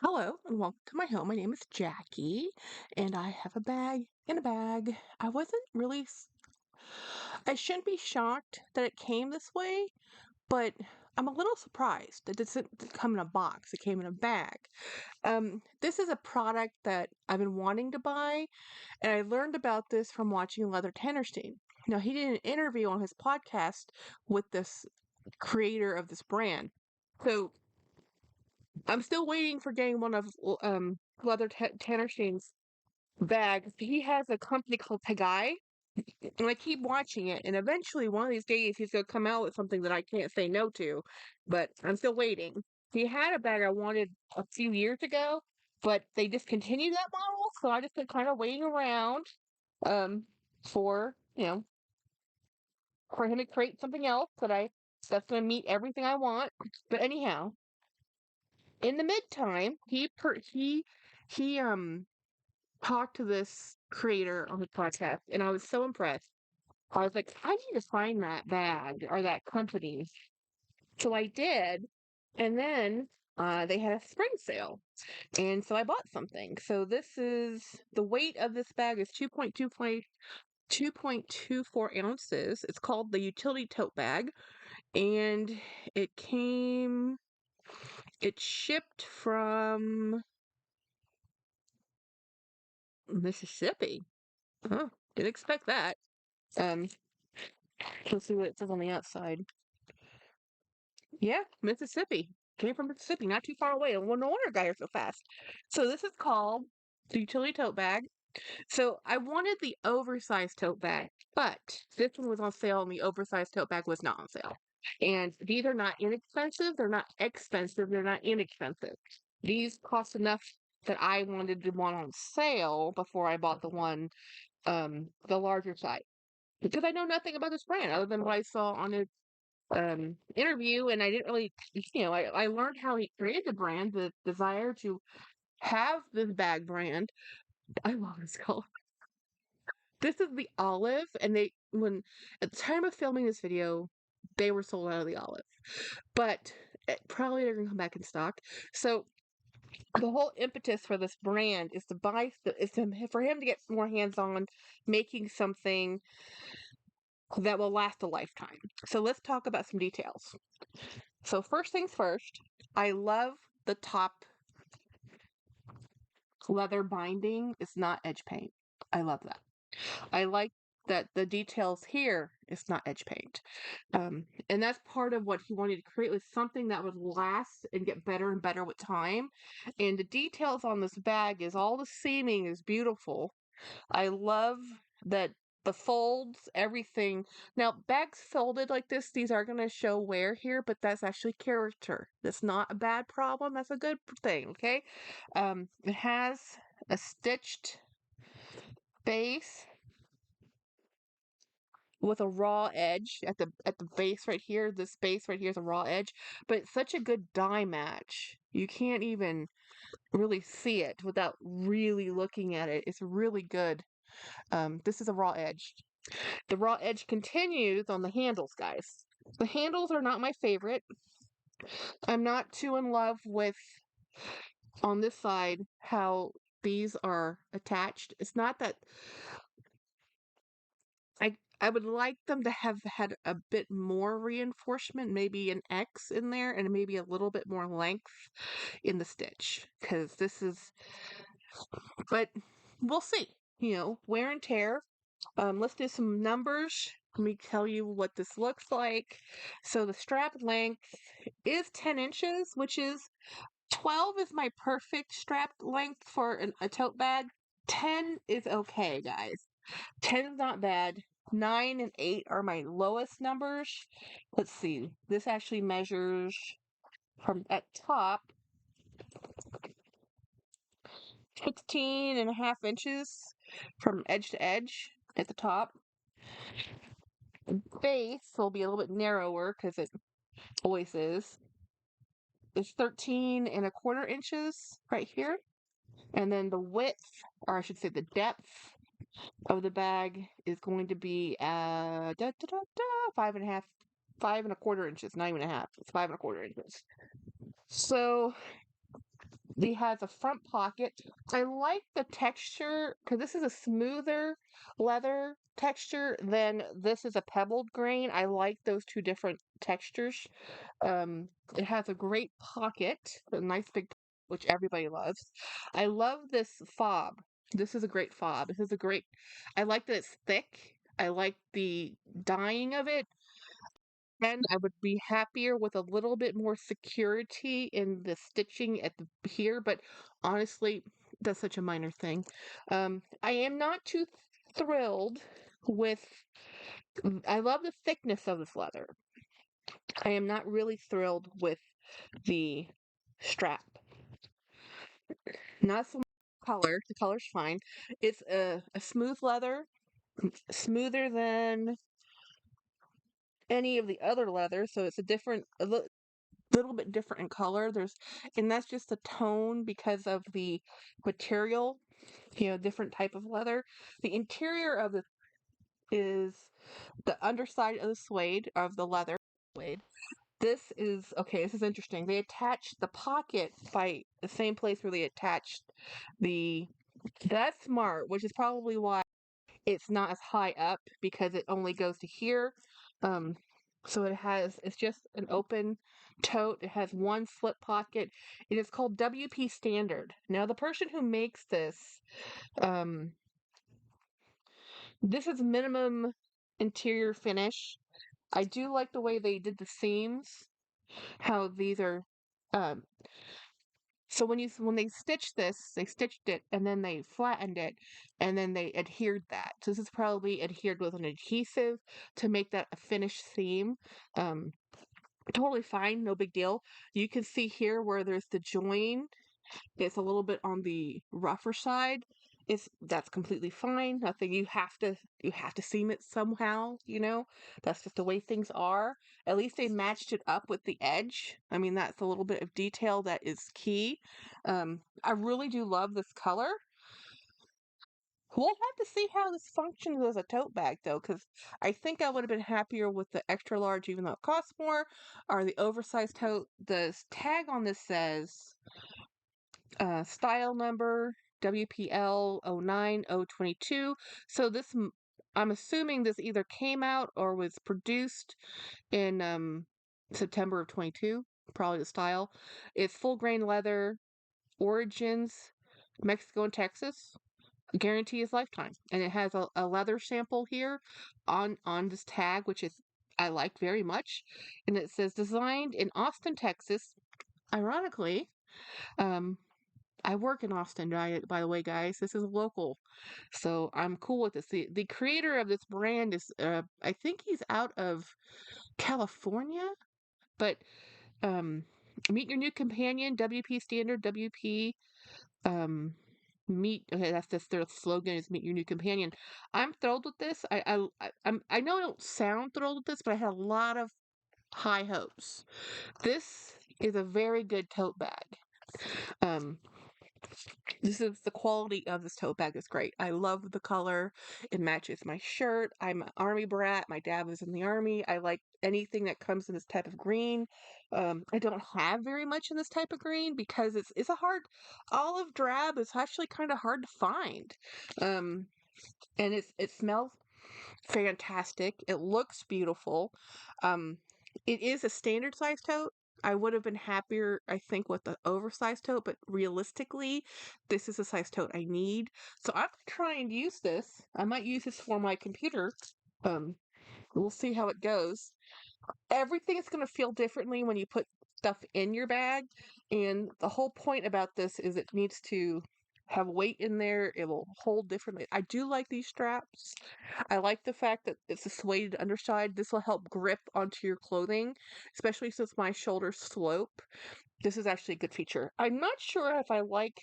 Hello and welcome to my home. My name is Jackie, and I have a bag in a bag. I shouldn't be shocked that it came this way, but I'm a little surprised that it didn't come in a box. It came in a bag. This is a product that I've been wanting to buy, and I learned about this from watching Leather Tannerstein. Now, he did an interview on his podcast with this creator of this brand. So I'm still waiting for getting one of Tannerstein's bags. He has a company called Pagai, and I keep watching it. And eventually, one of these days, he's gonna come out with something that I can't say no to. But I'm still waiting. He had a bag I wanted a few years ago, but they discontinued that model, so I just been kind of waiting around, um, for for him to create something else that's gonna meet everything I want. But anyhow, in the midtime, he talked to this creator on his podcast, and I was so impressed. I was like, I need to find that bag or that company. So I did, and then they had a spring sale, and so I bought something. So this is the weight of this bag is 2.24 ounces. It's called the utility tote bag, and it shipped from Mississippi. Oh, didn't expect that. Um, let's see what it says on the outside. Yeah, Mississippi. Came from Mississippi, not too far away. Well, no wonder guys are so fast. So this is called the utility tote bag. So I wanted the oversized tote bag, but this one was on sale and the oversized tote bag was not on sale. And these are not inexpensive, they're not expensive, they're not inexpensive. These cost enough that I wanted the one on sale before I bought the larger size. Because I know nothing about this brand other than what I saw on his interview, and I didn't really, I learned how he created the brand, the desire to have this bag brand. I love this color. This is the olive, and when at the time of filming this video, they were sold out of the olive, but probably they're gonna come back in stock. So the whole impetus for this brand is for him to get more hands on making something that will last a lifetime. So let's talk about some details. So first things first, I love the top leather binding. It's not edge paint. I love that. I like that the details here is not edge paint. And that's part of what he wanted to create was something that would last and get better and better with time. And the details on this bag is all the seaming is beautiful. I love that the folds, everything. Now, bags folded like this, these are going to show wear here, but that's actually character. That's not a bad problem. That's a good thing, okay? It has a stitched base with a raw edge at the base right here. This base right here is a raw edge, but it's such a good dye match. You can't even really see it without really looking at it. It's really good. This is a raw edge. The raw edge continues on the handles, guys. The handles are not my favorite. I'm not too in love with, on this side, how these are attached. It's not that I would like them to have had a bit more reinforcement, maybe an X in there, and maybe a little bit more length in the stitch. Because but we'll see. Wear and tear. Let's do some numbers. Let me tell you what this looks like. So the strap length is 10 inches, which is 12 is my perfect strap length for a tote bag. 10 is okay, guys. 10 is not bad. 9 and 8 are my lowest numbers. Let's see. This actually measures from at top 16 and a half inches from edge to edge at the top. Base will be a little bit narrower because it always is. It's 13 and a quarter inches right here. And then the width, or I should say the depth of the bag is going to be 5.5, 5.25 inches, not even a half. It's 5.25 inches. So He has a front pocket. I like the texture because this is a smoother leather texture than this is a pebbled grain. I like those two different textures. It has a great pocket, a nice big, which everybody loves. I love this fob. This is a great fob. This is a great. I like that it's thick. I like the dyeing of it. And I would be happier with a little bit more security in the stitching at the here, but honestly, that's such a minor thing. I am not too thrilled with. I love the thickness of this leather. I am not really thrilled with the strap. Not so much color. The color's fine. It's a smooth leather, smoother than any of the other leather, so it's a different, little bit different in color. And that's just the tone because of the material, different type of leather. The interior of it is the underside of the suede of the leather suede. This is okay. This is interesting. They attached the pocket by the same place where they attached the. That's smart, which is probably why it's not as high up because it only goes to here. Um, so it's just an open tote. It has one slip pocket. It is called WP Standard. Now, the person who makes um, this is minimum interior finish. I do like the way they did the seams, how these are, um, so when they stitched this, they stitched it and then they flattened it and then they adhered that. So this is probably adhered with an adhesive to make that a finished seam. Um, totally fine, no big deal. You can see here where there's the join. It's a little bit on the rougher side. That's completely fine. Nothing you have to seam it somehow, That's just the way things are. At least they matched it up with the edge. I mean, that's a little bit of detail that is key. I really do love this color. We'll have to see how this functions as a tote bag though, because I think I would have been happier with the extra large, even though it costs more, or the oversized tote. The tag on this says style number WPL 09022. So I'm assuming this either came out or was produced in September of 22, probably the style. It's full grain leather, origins, Mexico and Texas. Guarantee is lifetime. And it has a leather sample here on this tag, which is I like very much. And it says designed in Austin, Texas. Ironically, um, I work in Austin, by the way, guys. This is local, so I'm cool with this. The creator of this brand is, I think he's out of California, but um, meet your new companion, WP Standard, WP. Okay, that's their slogan is meet your new companion. I'm thrilled with this. I know I don't sound thrilled with this, but I had a lot of high hopes. This is a very good tote bag. Um, This is the quality of this tote bag is great. I love the color. It matches my shirt. I'm an army brat. My dad was in the army. I like anything that comes in this type of green. I don't have very much in this type of green because it's a hard olive drab is actually kind of hard to find. Um, and it smells fantastic. It looks beautiful. Um, it is a standard size tote. I would have been happier, I think, with the oversized tote, but realistically, this is the size tote I need. So I'm gonna try and use this. I might use this for my computer. Um, we'll see how it goes. Everything is going to feel differently when you put stuff in your bag, and the whole point about this is it needs to have weight in there. It will hold differently. I do like these straps. I like the fact that it's a suede underside. This will help grip onto your clothing, especially since my shoulders slope. This is actually a good feature. I'm not sure if I like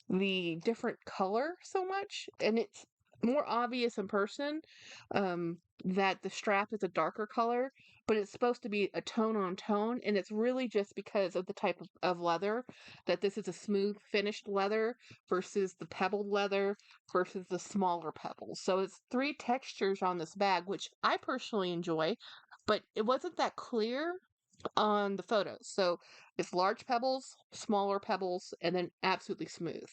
the different color so much, and it's more obvious in person that the strap is a darker color, but it's supposed to be a tone on tone, and it's really just because of the type of leather that this is a smooth finished leather versus the pebbled leather versus the smaller pebbles. So it's three textures on this bag, which I personally enjoy, but it wasn't that clear. on the photos. So it's large pebbles, smaller pebbles, and then absolutely smooth.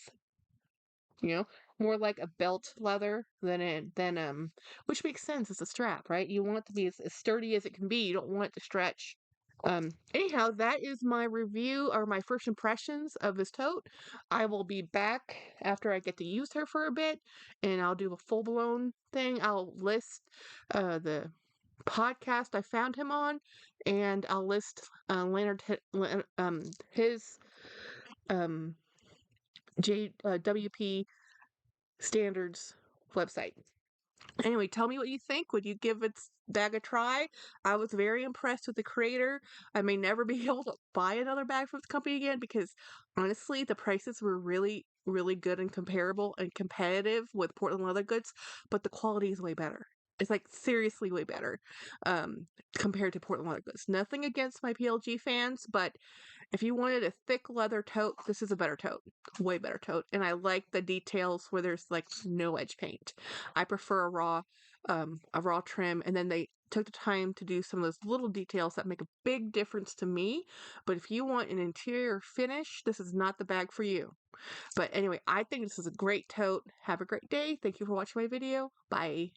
You know, more like a belt leather than which makes sense. It's a strap, right? You want it to be as sturdy as it can be. You don't want it to stretch. Anyhow, that is my review or my first impressions of this tote. I will be back after I get to use her for a bit, and I'll do a full blown thing. I'll list the podcast I found him on, and I'll list his um WP standards website. Anyway, tell me what you think. Would you give its bag a try? I was very impressed with the creator. I may never be able to buy another bag from this company again because honestly, the prices were really, really good and comparable and competitive with Portland leather goods, but the quality is way better. It's like seriously way better compared to Portland leather goods. Nothing against my PLG fans, but if you wanted a thick leather tote, this is a better tote. Way better tote. And I like the details where there's like no edge paint. I prefer a raw trim, and then they took the time to do some of those little details that make a big difference to me. But if you want an interior finish, this is not the bag for you. But anyway, I think this is a great tote. Have a great day. Thank you for watching my video. Bye.